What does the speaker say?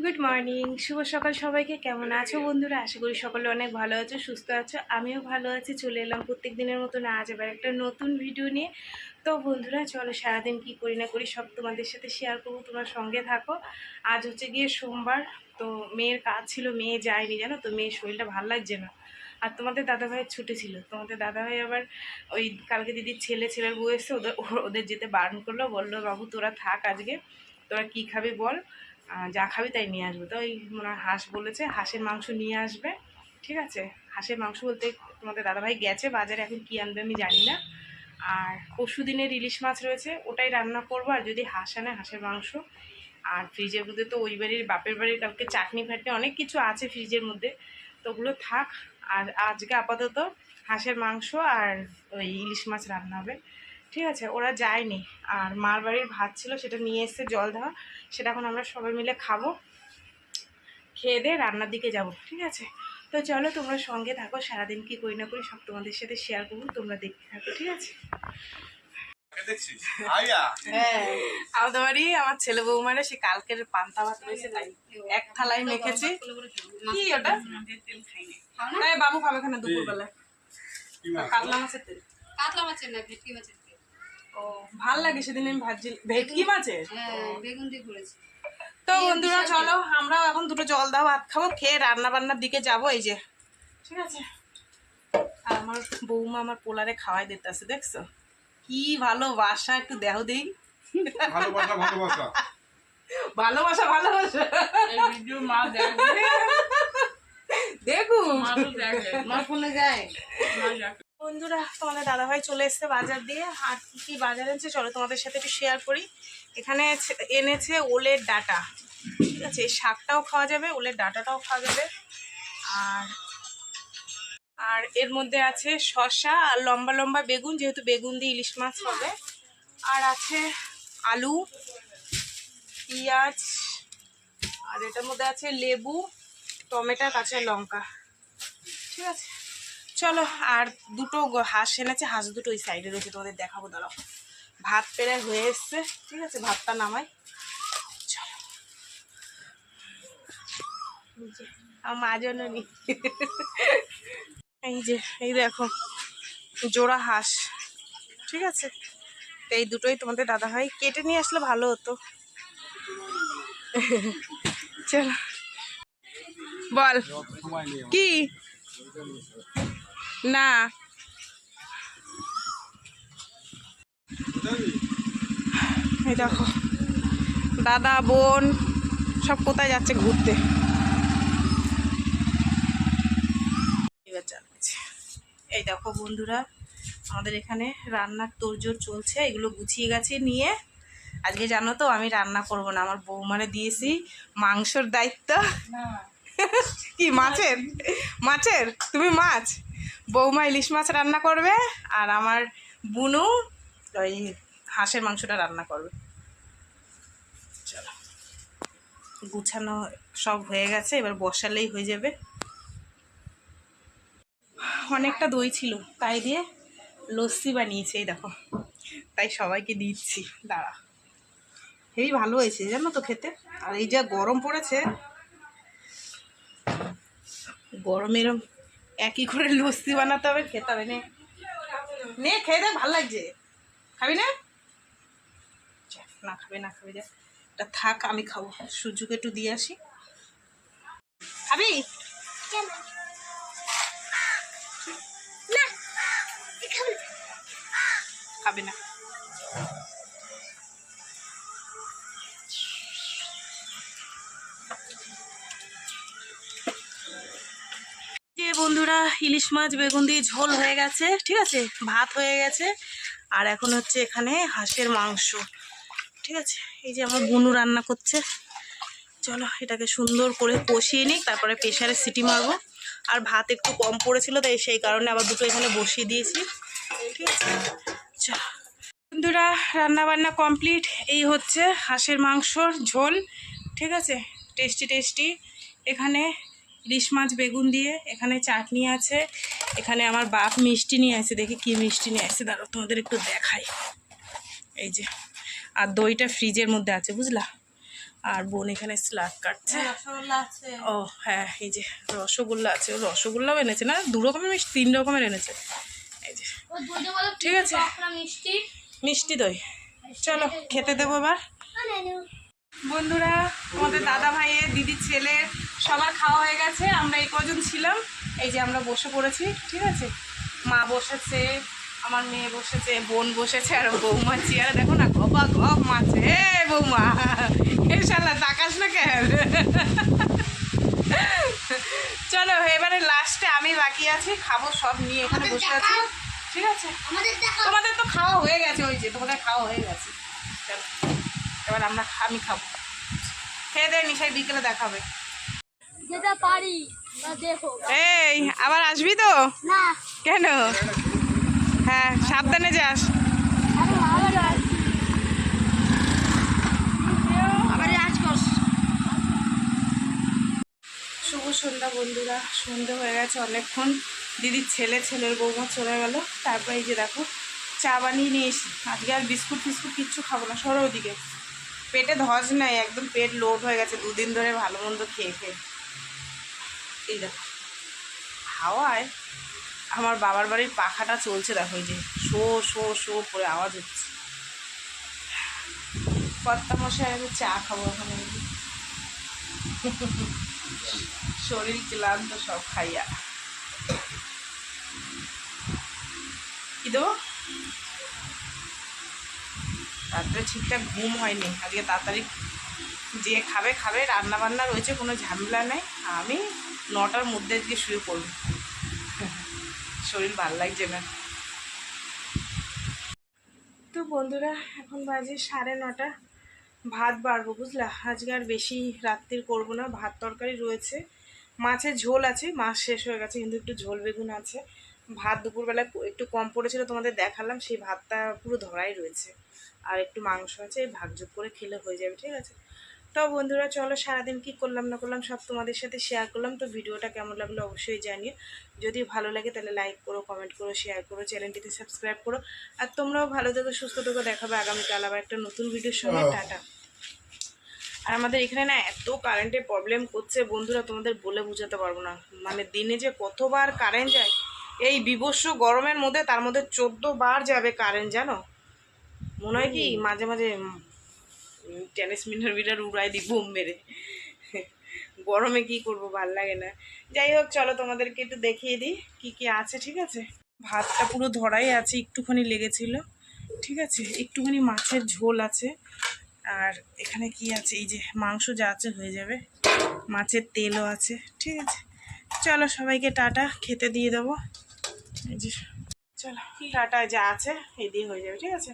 Good morning, শুভ সকাল সবাইকে। কেমন আছো বন্ধুরা? আশা করি সকলে অনেক ভালো আছো, সুস্থ আছো। আমিও ভালো আছি। চলে এলাম প্রত্যেক দিনের মতন আজ আবার একটা নতুন ভিডিও নিয়ে। তো বন্ধুরা চলো, সারাদিন কি করি না করি সব তোমাদের সাথে শেয়ার করবো, তোমার সঙ্গে থাকো। আজ হচ্ছে গিয়ে সোমবার। তো মেয়ের কাজ ছিল, মেয়ে যায়নি জানো তো, মেয়ের শরীরটা ভালো লাগছে না। আর তোমাদের দাদাভাইয়ের ছুটি ছিল, তোমাদের দাদাভাই আবার ওই কালকে দিদির ছেলের বউ এসে ওদের যেতে বারণ করলো, বললো বাবু তোরা থাক আজকে, তোরা কী খাবি বল, যা খাবি তাই নিয়ে আসবে। তো ওই মনে হয় হাঁস বলেছে, হাঁসের মাংস নিয়ে আসবে। ঠিক আছে, হাঁসের মাংস বলতে তোমাদের দাদাভাই গেছে বাজারে, এখন কী আনবে আমি জানি না। আর পরশু দিনের ইলিশ মাছ রয়েছে, ওটাই রান্না করবো। আর যদি হাঁস আনে, হাঁসের মাংস। আর ফ্রিজের মধ্যে তো ওই বাড়ির বাপের বাড়ির কালকে চাটনি ফাটনি অনেক কিছু আছে ফ্রিজের মধ্যে, তো ওগুলো থাক। আর আজকে আপাতত হাঁসের মাংস আর ওই ইলিশ মাছ রান্না হবে। ঠিক আছে, ওরা যায়নি। আর মার বাড়ির ভাত ছিল, সেটা নিয়ে এসছে জল দেওয়া, সেটা এখন আমরা সবাই মিলে খাবো। খেয়ে দিয়ে রান্নার দিকে যাব। ঠিক আছে, তো চলো তোমরা সঙ্গে থাকো, সারাদিন কি করি না করি সব তোমাদের সাথে শেয়ার করবো, তোমরা দেখতে থাকো। ঠিক আছে। হ্যাঁ, আমাদের বাড়ি আমার ছেলে বৌমারা সে কালকের পান্তা ভাত রয়েছে, তাই এক থালায় মেখেছি। কি ওটা? তাই বাবু খাবে এখানে দুপুরবেলায় কাতলা মাছের তেল। কাতলা মাছের না, ভেটকি মাছের তেল। ও ভাল লাগে, সেদিন আমি ভাজি ভেটকি মাছের। বেগুন দিয়ে করেছি। তো বন্ধুরা চলো, আমরাও এখন দুটো জল দাও ভাত খাবো, খেয়ে রান্না বান্নার দিকে যাবো। এই যে ঠিক আছে। আর আমার বৌমা আমার পোলারে খাওয়াই দিতে আছে, দেখছো কি ভালোবাসা, একটু দেহ দেই। ভালোবাসা ভালোবাসা ভালোবাসা ভালোবাসা দেখুন আমার ফোনে যায়। বন্ধুরা, তোমাদের দাদাভাই চলে এসছে বাজার দিয়ে। আর কি কি বাজার এনেছে চলো তোমাদের সাথে একটু শেয়ার করি। এখানে এনেছে ওলের ডাঁটা। ঠিক আছে, এই শাকটাও খাওয়া যাবে, ওলের ডাঁটাটাও খাওয়া যাবে। আর আর এর মধ্যে আছে শসা আর লম্বা লম্বা বেগুন, যেহেতু বেগুন দিয়ে ইলিশ মাছ হবে। আর আছে আলু, পেঁয়াজ, আর এটার মধ্যে আছে লেবু, টমেটো, কাঁচা লঙ্কা। ঠিক আছে, চলো। আর দুটো হাঁস এনেছে, হাঁস দুটো ওই সাইডে রয়েছে, তোমাদের দেখাবো। দাঁড়াও, ভাত প্রায় হয়ে এসছে। ঠিক আছে, ভাতটা নামাই। চলো, আমার মা জন্য নি। এই যে এই দেখো জোড়া হাঁস। ঠিক আছে, তো এই দুটোই তোমাদের দাদাভাই কেটে নিয়ে আসলে ভালো হতো। চলো বল কি না। এই দেখো দাদা বোন সব কোথায় যাচ্ছে ঘুরতে। এবার চালাচ্ছে। এই দেখো বন্ধুরা, আমাদের এখানে রান্নার তোড়জোড় চলছে। এগুলো গুছিয়ে গেছে নিয়ে। আজকে জানো তো আমি রান্না করব না, আমার বৌমারে দিয়েছি মাংসর দায়িত্ব। কি মাছের? মাছের তুমি মাছ, বৌমা ইলিশ মাছ রান্না করবে, আর আমার বুনু ওই হাঁসের মাংসটা রান্না করবে। চলো, গুছানো সব হয়ে গেছে, এবার বসালেই হয়ে যাবে। অনেকটা দই ছিল, তাই দিয়ে লস্যি বানিয়েছে, এই দেখো, তাই সবাইকে দিচ্ছি। দাঁড়া, হেবি ভালো হয়েছে জানো তো খেতে। আর এই যা গরম পড়েছে, গরমের একই করে লস্যি বানাতে হবে, খেতে হবে। নে খেয়ে দেখ, ভালো লাগছে। খাবি না? না খাবে না, খাবি যা, এটা থাক, আমি খাবো। সূর্যকে একটু দিয়ে আসি। খাবি খাবে না? যে বন্ধুরা, ইলিশ মাছ বেগুন দিয়ে ঝোল হয়ে গেছে। ঠিক আছে, ভাত হয়ে গেছে। আর এখন হচ্ছে এখানে হাঁসের মাংস। ঠিক আছে, এই যে আমার বুনু রান্না করছে। চলো এটাকে সুন্দর করে কষিয়ে নিই, তারপরে প্রেশারে সিটি মারবো। আর ভাত একটু কম পড়েছিল, তাই সেই কারণে আবার দুটো এখানে বসিয়ে দিয়েছি। ঠিক আছে, চলো বন্ধুরা, রান্না বান্না কমপ্লিট। এই হচ্ছে হাঁসের মাংসর ঝোল। ঠিক আছে, টেস্টি টেস্টি। এখানে ইলিশ মাছ বেগুন দিয়ে, এখানে চাটনি আছে, এখানে আমার বাপ মিষ্টি নিয়ে আসে। দেখি কি মিষ্টি নিয়ে আসে, দাঁড়াও তোমাদের একটু দেখাই। এই যে, আর দইটা ফ্রিজের মধ্যে আছে বুঝলা। আর বোন এখানে স্লাদ কাটছে। রসগোল্লা আছে। ও হ্যাঁ, এই যে রসগোল্লা আছে, ও রসগোল্লাও এনেছে না, 2 রকমের মিষ্টি, 3 রকমের এনেছে। এই যে ঠিক আছে, মিষ্টি দই। চলো খেতে দেবো এবার। বন্ধুরা, তোমাদের দাদা ভাইয়ের, দিদির ছেলে সবার খাওয়া হয়ে গেছে। আমরা এই কজন ছিলাম, এই যে আমরা বসে পড়েছি। ঠিক আছে, মা বসেছে, আমার মেয়ে বসেছে, বোন বসেছে, আর বৌমা চেয়ারে দেখো না গবা গপ মাছে। এ বৌমা, ইনশাল্লাহ তাকাস না কেন? চলো এবারে লাস্টে আমি বাকি আছি, খাবো সব নিয়ে এখানে বসে আছি। ঠিক আছে, তোমাদের তো খাওয়া হয়ে গেছে, ওই যে তোমাদের খাওয়া হয়ে গেছে। চলো এবার আমি খাবো, খেয়ে দেয় নিশাই, বিকেলে দেখাবে। যেটা পারি তা দেখো। এই আবার আসবি তো? না, কেন? হ্যাঁ সাবধানে যাস। আবার রাজ করস। শুভ সন্ধ্যা বন্ধুরা, সন্ধ্যা হয়ে গেছে অনেকক্ষণ। দিদির ছেলের বৌমা চলে গেল। তারপরে এই যে দেখো চা বানিয়ে নিয়ে এসি। আজকে আর বিস্কুট ফিস্কুট কিচ্ছু খাবো না, সরো ওদিকে। পেটে ধস নাই, একদম পেট লোড হয়ে গেছে 2 দিন ধরে ভালো মন্দ খেয়ে খেয়ে। এই দেখো হাওয়ায় আমার বাবার বাড়ির পাখাটা চলছে, দেখো এই যে শো শো শো করে আওয়াজ হচ্ছে। কর্তা মশাই আমি চা খাবো এখন। শরীর ক্লান্ত সব খাইয়া। কি দেবো? রাত্রে ঠিকঠাক ঘুম হয়নি আজকে, তাড়াতাড়ি যে খাবে খাবে, রান্না বান্না রয়েছে, কোনো ঝামেলা নেই। আমি 9টার মধ্যে আজকে শুয়ে পড়বো, শরীর ভাল লাগছে না। তো বন্ধুরা এখন বাজে 9:30, ভাত বাড়বো বুঝলা। আজকে আর বেশি রাত্রির করবো না, ভাত তরকারি রয়েছে, মাছের ঝোল আছে, মাছ শেষ হয়ে গেছে কিন্তু একটু ঝোল বেগুন আছে। ভাত দুপুরবেলায় একটু কম পড়েছিল, তোমাদের দেখালাম, সেই ভাতটা পুরো ধরাই রয়েছে। আর একটু মাংস আছে, ভাগযোগ করে খেলে হয়ে যাবে। ঠিক আছে, তো বন্ধুরা চলো সারাদিন কি করলাম না করলাম সব তোমাদের সাথে শেয়ার করলাম। তো ভিডিওটা কেমন লাগলো অবশ্যই জানিও। যদি ভালো লাগে তাহলে লাইক করো, কমেন্ট করো, শেয়ার করো, চ্যানেলটিতে সাবস্ক্রাইব করো। আর তোমরাও ভালো থেকো, সুস্থ থেকো। দেখাবে আগামীকাল আবার একটা নতুন ভিডিওর সঙ্গে। টাটা। আর আমাদের এখানে না এত কারেন্টের প্রবলেম করছে বন্ধুরা, তোমাদের বলে বোঝাতে পারবো না। মানে দিনে যে কতবার কারেন্ট যায়, এই বিভৎস গরমের মধ্যে, তার মধ্যে 14 বার যাবে কারেন্ট, জানো? মনে হয় কি মাঝে মাঝে টেনিস মিটার উড়াই দিই বোম মেরে। গরমে কি করব, ভাল লাগে না। যাই হোক চলো তোমাদেরকে একটু দেখিয়ে দিই কি কি আছে। ঠিক আছে, ভাতটা পুরো ধরাই আছে, একটুখানি লেগেছিল। ঠিক আছে, একটুখানি মাছের ঝোল আছে। আর এখানে কি আছে, এই যে মাংস যা আছে হয়ে যাবে, মাছের তেলও আছে। ঠিক আছে, চলো সবাইকে টাটা, খেতে দিয়ে দেবো। এই যে চলো টাটা, যা আছে এই দিয়ে হয়ে যাবে। ঠিক আছে।